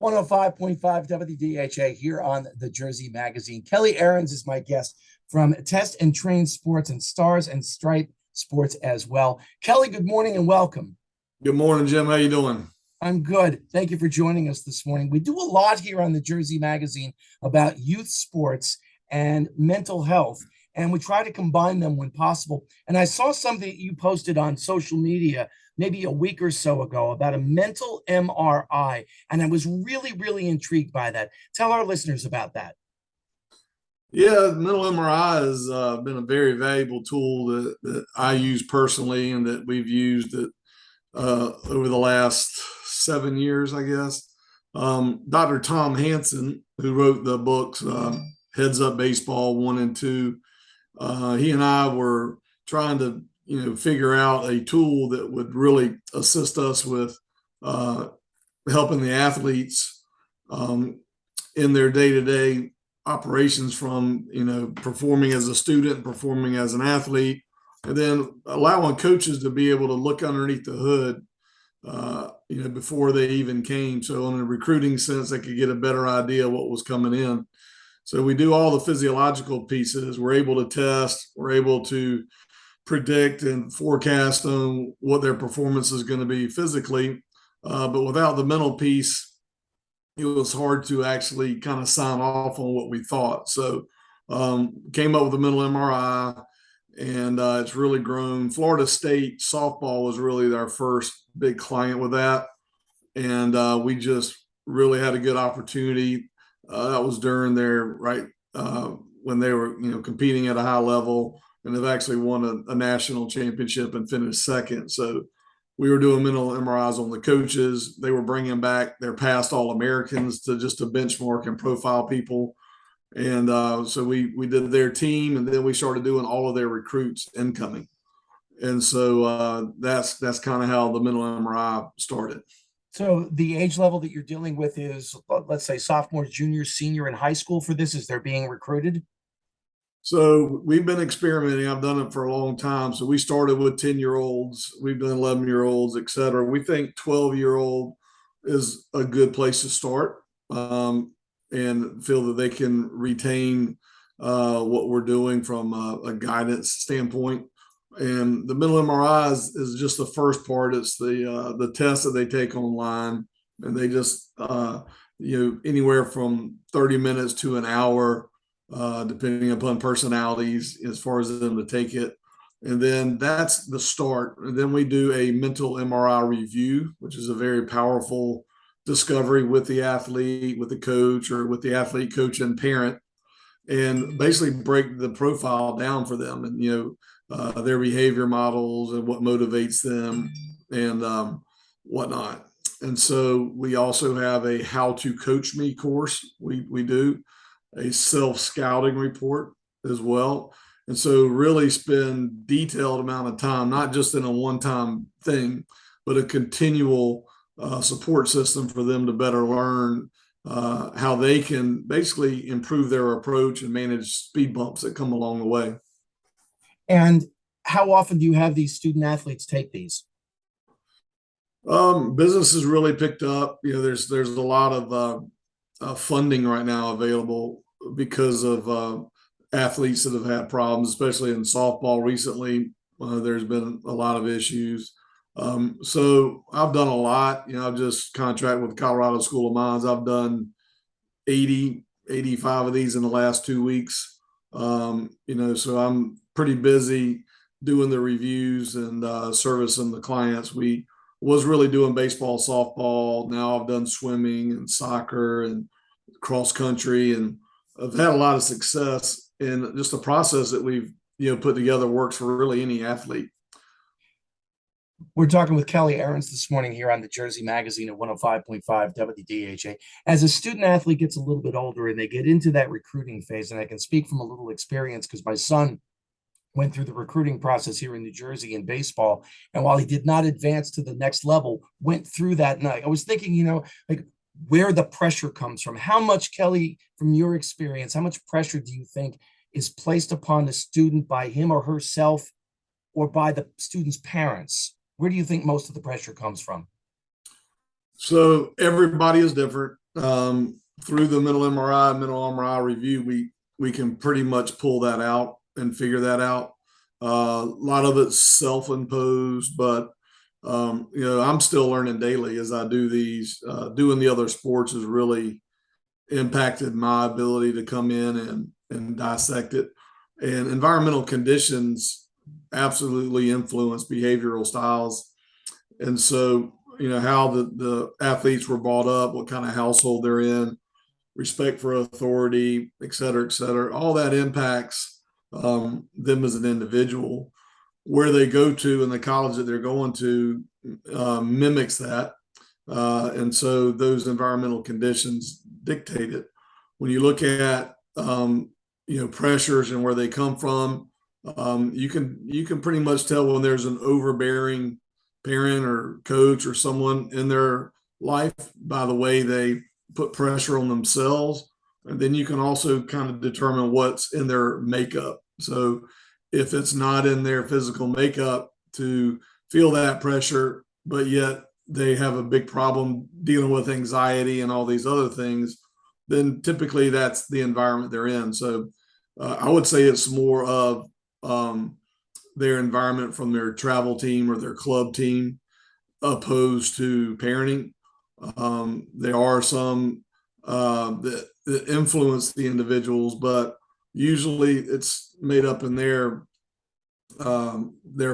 105.5 WDHA here on the Jersey Magazine. Kelly Ahrens is my guest from Test and Train Sports and Stars and Stripe Sports as well. Kelly, good morning and welcome. Good morning, Jim. How you doing? I'm good. Thank you for joining us this morning. We do a lot here on the Jersey Magazine about youth sports and mental health, and we try to combine them when possible. And I saw something that you posted on social media maybe a week or so ago about a mental MRI, and I was really, really intrigued by that. Tell our listeners about that. Yeah, mental MRI has been a very valuable tool that I use personally and that we've used it over the last 7 years, I guess. Dr. Tom Hansen, who wrote the books Heads Up Baseball 1 and 2, he and I were trying to figure out a tool that would really assist us with helping the athletes in their day-to-day operations, from performing as a student, performing as an athlete, and then allowing coaches to be able to look underneath the hood before they even came. So in a recruiting sense, they could get a better idea of what was coming in. So we do all the physiological pieces. We're able to test, we're able to predict and forecast on what their performance is going to be physically. But without the mental piece, it was hard to actually kind of sign off on what we thought. So came up with a mental MRI, and it's really grown. Florida State softball was really our first big client with that. And we just really had a good opportunity. That was during their when they were, competing at a high level, and they've actually won a national championship and finished second. So we were doing mental MRIs on the coaches. They were bringing back their past All-Americans to benchmark and profile people. And so we did their team, and then we started doing all of their recruits incoming. And so that's kind of how the mental MRI started. So the age level that you're dealing with is, let's say, sophomore, junior, senior in high school for this as they're being recruited? So we've been experimenting. I've done it for a long time. So we started with 10-year-olds. We've done 11-year-olds, et cetera. We think 12-year-old is a good place to start, and feel that they can retain what we're doing from a guidance standpoint. And the mental MRI is just the first part. It's the test that they take online, and they just anywhere from 30 minutes to an hour, depending upon personalities, as far as them to take it. And then that's the start. And then we do a mental MRI review, which is a very powerful discovery with the athlete, with the coach, or with the athlete, coach, and parent, and basically break the profile down for them, and their behavior models and what motivates them, and whatnot. And so we also have a How to Coach Me course. We do a self-scouting report as well. And so really spend detailed amount of time, not just in a one-time thing, but a continual support system for them to better learn how they can basically improve their approach and manage speed bumps that come along the way. And how often do you have these student athletes take these? Business has really picked up. There's a lot of funding right now available because of athletes that have had problems, especially in softball recently. There's been a lot of issues. So I've done a lot. I've just contracted with the Colorado School of Mines. I've done 85 of these in the last 2 weeks. So I'm pretty busy doing the reviews and servicing the clients. We was really doing baseball, softball. Now I've done swimming and soccer and cross country, and I've had a lot of success. And just the process that we've put together works for really any athlete. We're talking with Kelly Ahrens this morning here on the Jersey Magazine at 105.5 WDHA. As a student athlete gets a little bit older and they get into that recruiting phase, and I can speak from a little experience because my son went through the recruiting process here in New Jersey in baseball. And while he did not advance to the next level, went through that night. I was thinking, where the pressure comes from. How much, Kelly, from your experience, how much pressure do you think is placed upon the student by him or herself or by the student's parents? Where do you think most of the pressure comes from? So everybody is different. through the mental MRI review, we can pretty much pull that out and figure that out. A lot of it's self-imposed, but I'm still learning daily as I do these. Doing the other sports has really impacted my ability to come in and dissect it. And environmental conditions absolutely influence behavioral styles. And so, how the athletes were brought up, what kind of household they're in, respect for authority, et cetera, all that impacts them as an individual. Where they go to and the college that they're going to mimics that. And so those environmental conditions dictate it. When you look at pressures and where they come from, you can pretty much tell when there's an overbearing parent or coach or someone in their life by the way they put pressure on themselves. And then you can also kind of determine what's in their makeup. So if it's not in their physical makeup to feel that pressure, but yet they have a big problem dealing with anxiety and all these other things, then typically that's the environment they're in. So I would say it's more of their environment from their travel team or their club team opposed to parenting. There are some that influence the individuals, but usually it's made up in their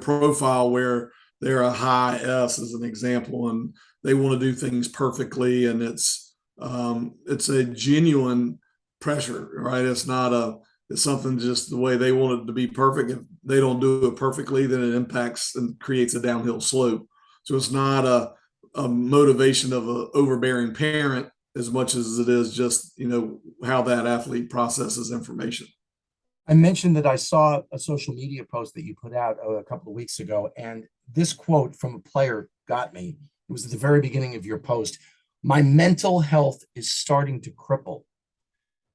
profile where they're a high S as an example, and they want to do things perfectly, and it's a genuine pressure, right? It's something just the way they want it to be perfect. If they don't do it perfectly, then it impacts and creates a downhill slope. So it's not a motivation of an overbearing parent as much as it is just how that athlete processes information. I mentioned that I saw a social media post that you put out a couple of weeks ago, and this quote from a player got me. It was at the very beginning of your post. My mental health is starting to cripple.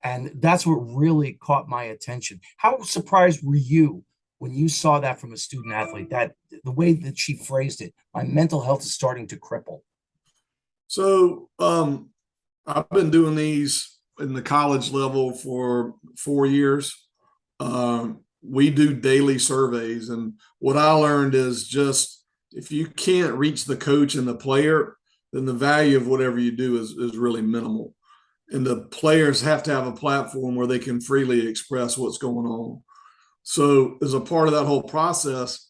And that's what really caught my attention. How surprised were you when you saw that from a student athlete, that the way that she phrased it, my mental health is starting to cripple? So I've been doing these in the college level for 4 years. We do daily surveys, and what I learned is just if you can't reach the coach and the player, then the value of whatever you do is really minimal. And the players have to have a platform where they can freely express what's going on. So, as a part of that whole process,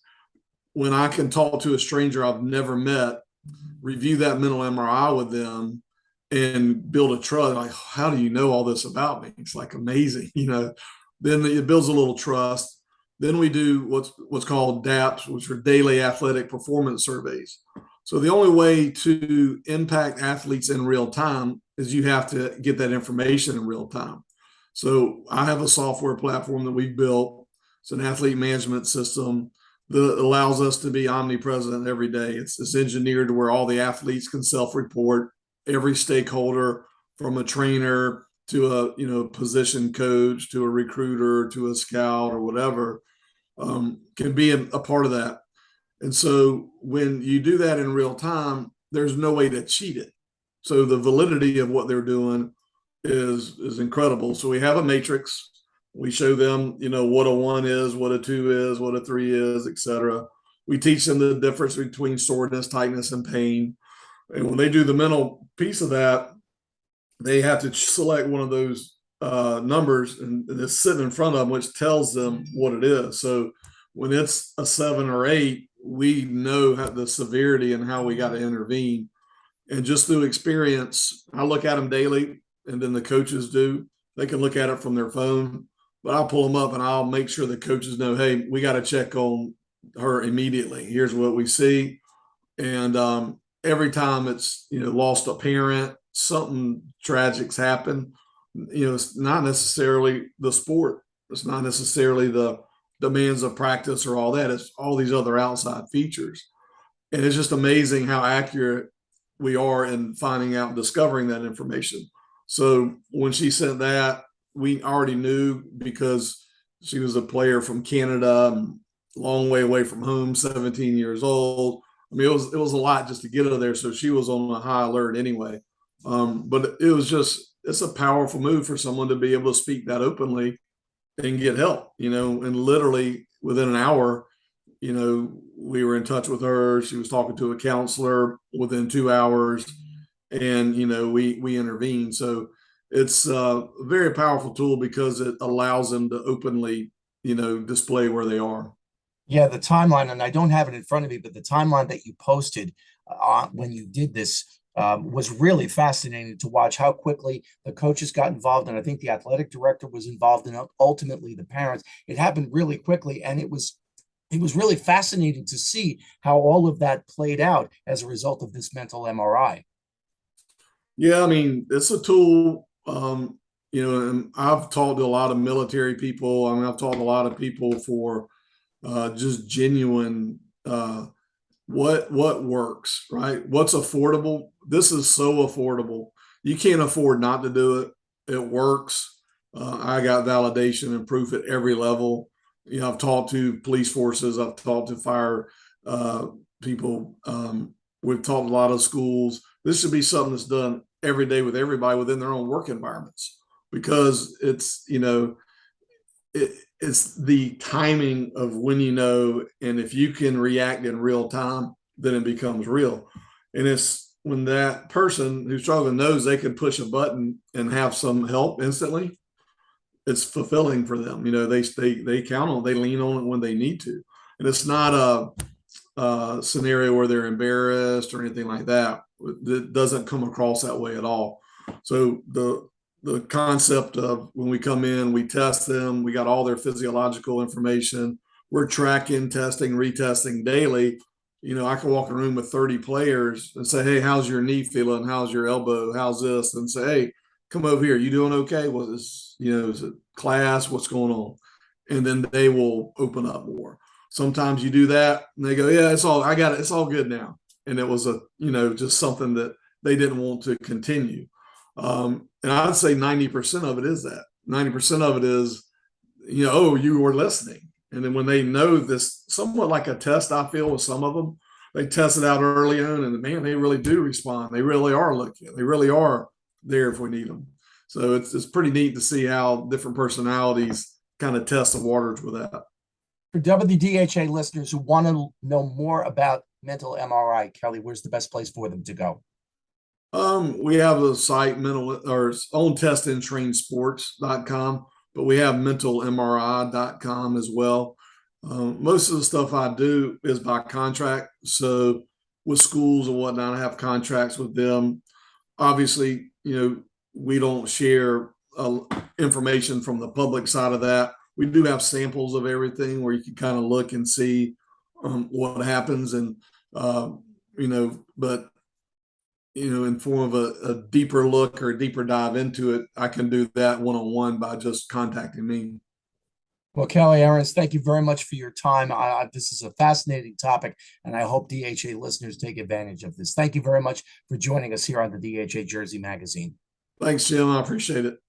when I can talk to a stranger I've never met, review that mental MRI with them, and build a trust, like, how do you know all this about me? It's like amazing, Then it builds a little trust. Then we do what's called DAPS, which are daily athletic performance surveys. So the only way to impact athletes in real time is you have to get that information in real time. So I have a software platform that we've built. It's an athlete management system that allows us to be omnipresent every day. It's engineered to where all the athletes can self-report. Every stakeholder, from a trainer to a position coach to a recruiter to a scout or whatever, can be a part of that. And so when you do that in real time, there's no way to cheat it. So the validity of what they're doing is incredible. So we have a matrix. We show them, what a 1 is, what a 2 is, what a 3 is, et cetera. We teach them the difference between soreness, tightness, and pain. And when they do the mental piece of that, they have to select one of those numbers, and it's sitting in front of them, which tells them what it is. So when it's a 7 or 8, we know the severity and how we got to intervene. And just through experience, I look at them daily, and then the coaches do. They can look at it from their phone, but I'll pull them up and I'll make sure the coaches know, hey, we got to check on her immediately. Here's what we see. And every time it's lost a parent, something tragic's happened. It's not necessarily the sport. It's not necessarily the demands of practice or all that. It's all these other outside features. And it's just amazing how accurate we are in finding out and discovering that information. So when she sent that, we already knew because she was a player from Canada, long way away from home, 17 years old. I mean, it was a lot just to get her there. So she was on a high alert anyway. But it was just, it's a powerful move for someone to be able to speak that openly and get help, and literally within an hour, we were in touch with her. She was talking to a counselor within 2 hours, and we intervened. So it's a very powerful tool because it allows them to openly, display where they are. Yeah, the timeline, and I don't have it in front of me, but the timeline that you posted when you did this was really fascinating to watch how quickly the coaches got involved. And I think the athletic director was involved, and ultimately the parents. It happened really quickly, and it was really fascinating to see how all of that played out as a result of this mental MRI. Yeah, I mean, it's a tool. And I've talked to a lot of military people. I mean, I've talked to a lot of people for just genuine what works, right? What's affordable? This is so affordable. You can't afford not to do it. It works. I got validation and proof at every level. I've talked to police forces. I've talked to fire people. We've talked to a lot of schools. This should be something that's done every day with everybody within their own work environments, because it's the timing of when, and if you can react in real time, then it becomes real. And it's when that person who's struggling knows they can push a button and have some help instantly, it's fulfilling for them. They count on, they lean on it when they need to. And it's not a scenario where they're embarrassed or anything like that. It doesn't come across that way at all. So the concept of when we come in, we test them, we got all their physiological information, we're tracking, testing, retesting daily. I can walk in a room with 30 players and say, hey, how's your knee feeling? How's your elbow? How's this? And say, hey, come over here. You doing okay? Well, is it class? What's going on? And then they will open up more. Sometimes you do that and they go, yeah, I got it. It's all good now. And it was just something that they didn't want to continue. And I'd say 90% of it is that. 90% of it is, oh, you were listening. And then when they know this, somewhat like a test, I feel with some of them, they test it out early on, and man, they really do respond. They really are looking. They really are there if we need them. So it's pretty neat to see how different personalities kind of test the waters with that. For WDHA listeners who want to know more about mental MRI, Kelly, where's the best place for them to go? We have a site, mental or own testandtrainsports.com, but we have mentalmri.com as well. Most of the stuff I do is by contract. So with schools and whatnot, I have contracts with them. Obviously, we don't share information from the public side of that. We do have samples of everything where you can kind of look and see what happens, and but in form of a deeper look or a deeper dive into it, I can do that one-on-one by just contacting me. Well, Kelly Ahrens, thank you very much for your time. This is a fascinating topic, and I hope DHA listeners take advantage of this. Thank you very much for joining us here on the DHA Jersey Magazine. Thanks, Jim. I appreciate it.